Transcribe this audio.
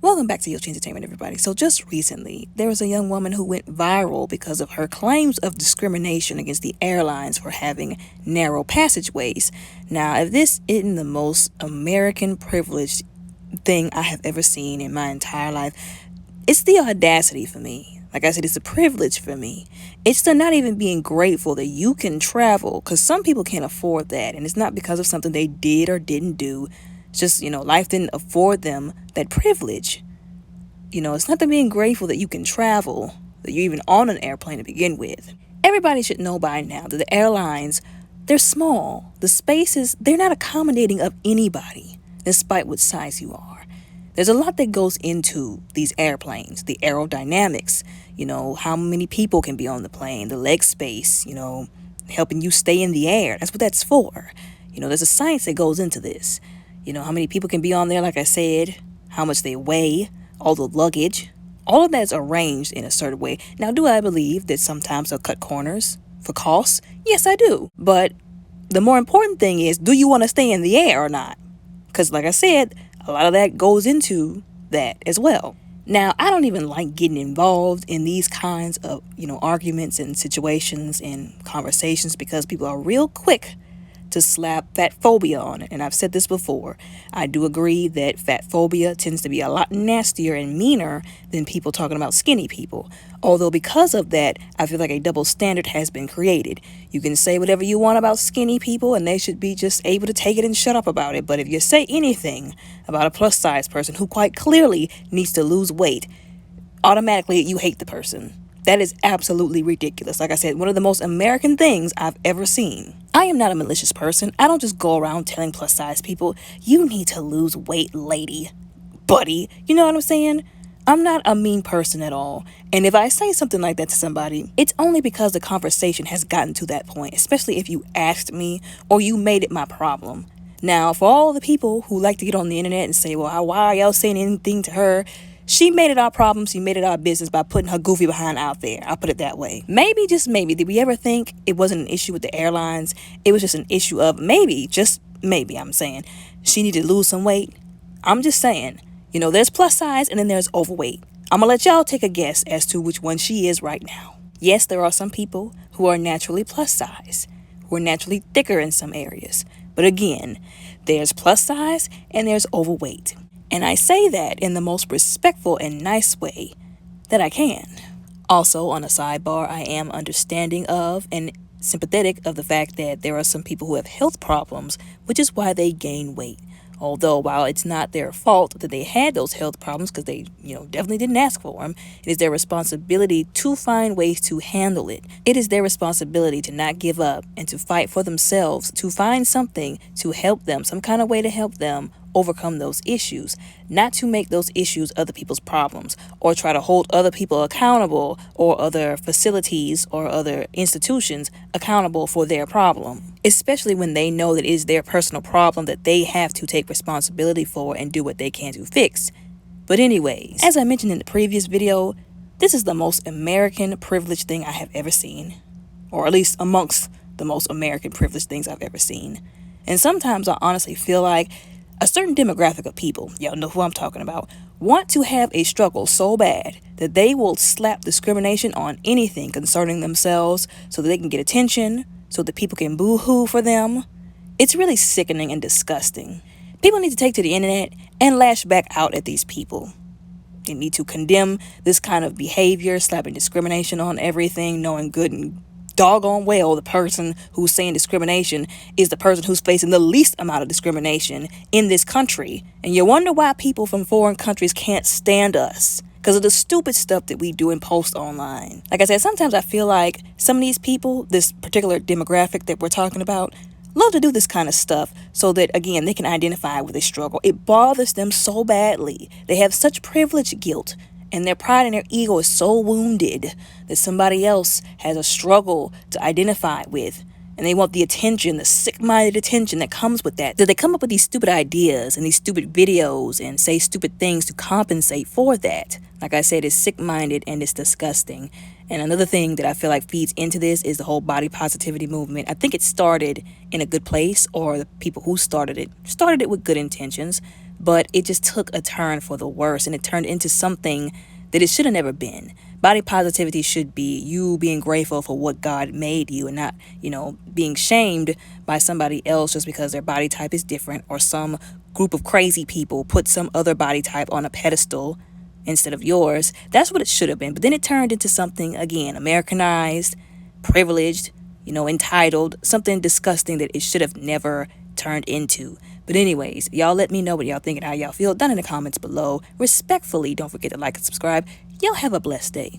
Welcome back to Yoshi Entertainment, everybody. So just recently, there was a young woman who went viral because of her claims of discrimination against the airlines for having narrow passageways. Now, if this isn't the most American privileged thing I have ever seen in my entire life, it's the audacity for me. Like I said, it's a privilege for me. It's the not even being grateful that you can travel, because some people can't afford that, and it's not because of something they did or didn't do. It's just, life didn't afford them that privilege. It's not the being grateful that you can travel, that you're even on an airplane to begin with. Everybody should know by now that the airlines, they're small. The spaces, they're not accommodating of anybody, despite what size you are. There's a lot that goes into these airplanes, the aerodynamics, how many people can be on the plane, the leg space, helping you stay in the air. That's what that's for. There's a science that goes into this. How many people can be on there, like I said, how much they weigh, all the luggage, all of that's arranged in a certain way. Now, do I believe that sometimes they'll cut corners for costs? Yes, I do. But the more important thing is, do you want to stay in the air or not? Because like I said, a lot of that goes into that as well. Now, I don't even like getting involved in these kinds of, arguments and situations and conversations because people are real quick to slap fat-phobia on it. And I've said this before. I do agree that fat-phobia tends to be a lot nastier and meaner than people talking about skinny people. Although because of that, I feel like a double standard has been created. You can say whatever you want about skinny people and they should be just able to take it and shut up about it. But if you say anything about a plus-size person who quite clearly needs to lose weight, automatically you hate the person. That is absolutely ridiculous. Like I said, one of the most American things I've ever seen. I am not a malicious person. I don't just go around telling plus size people, you need to lose weight, lady, buddy. You know what I'm saying? I'm not a mean person at all. And if I say something like that to somebody, it's only because the conversation has gotten to that point, especially if you asked me or you made it my problem. Now, for all the people who like to get on the internet and say, well, why are y'all saying anything to her? She made it our problem. She made it our business by putting her goofy behind out there. I'll put it that way. Maybe, just maybe, did we ever think it wasn't an issue with the airlines? It was just an issue of maybe, just maybe, I'm saying, she needed to lose some weight. I'm just saying, there's plus size and then there's overweight. I'm going to let y'all take a guess as to which one she is right now. Yes, there are some people who are naturally plus size, who are naturally thicker in some areas. But again, there's plus size and there's overweight. And I say that in the most respectful and nice way that I can. Also, on a sidebar, I am understanding of and sympathetic of the fact that there are some people who have health problems, which is why they gain weight. Although, while it's not their fault that they had those health problems, because they, definitely didn't ask for them, it is their responsibility to find ways to handle it. It is their responsibility to not give up and to fight for themselves, to find something to help them, some kind of way to help them overcome those issues, not to make those issues other people's problems or try to hold other people accountable or other facilities or other institutions accountable for their problem, especially when they know that it is their personal problem that they have to take responsibility for and do what they can to fix. But anyways, as I mentioned in the previous video, this is the most American privileged thing I have ever seen, or at least amongst the most American privileged things I've ever seen. And sometimes I honestly feel like a certain demographic of people, y'all know who I'm talking about, want to have a struggle so bad that they will slap discrimination on anything concerning themselves so that they can get attention, so that people can boo-hoo for them. It's really sickening and disgusting. People need to take to the internet and lash back out at these people. They need to condemn this kind of behavior, slapping discrimination on everything, knowing good and doggone well the person who's saying discrimination is the person who's facing the least amount of discrimination in this country. And you wonder why people from foreign countries can't stand us, because of the stupid stuff that we do and post online. Like I said, sometimes I feel like some of these people, this particular demographic that we're talking about, love to do this kind of stuff so that, again, they can identify with a struggle. It bothers them so badly. They have such privilege guilt, and their pride and their ego is so wounded that somebody else has a struggle to identify with. And they want the attention, the sick-minded attention that comes with that. That they come up with these stupid ideas and these stupid videos and say stupid things to compensate for that. Like I said, it's sick-minded and it's disgusting. And another thing that I feel like feeds into this is the whole body positivity movement. I think it started in a good place, or the people who started it with good intentions. but it just took a turn for the worse, and it turned into something that it should have never been. Body positivity should be you being grateful for what God made you and not, being shamed by somebody else just because their body type is different, or some group of crazy people put some other body type on a pedestal instead of yours. That's what it should have been. But then it turned into something, again, Americanized, privileged, entitled, something disgusting that it should have never turned into. But anyways, y'all let me know what y'all think and how y'all feel down in the comments below. Respectfully, don't forget to like and subscribe. Y'all have a blessed day.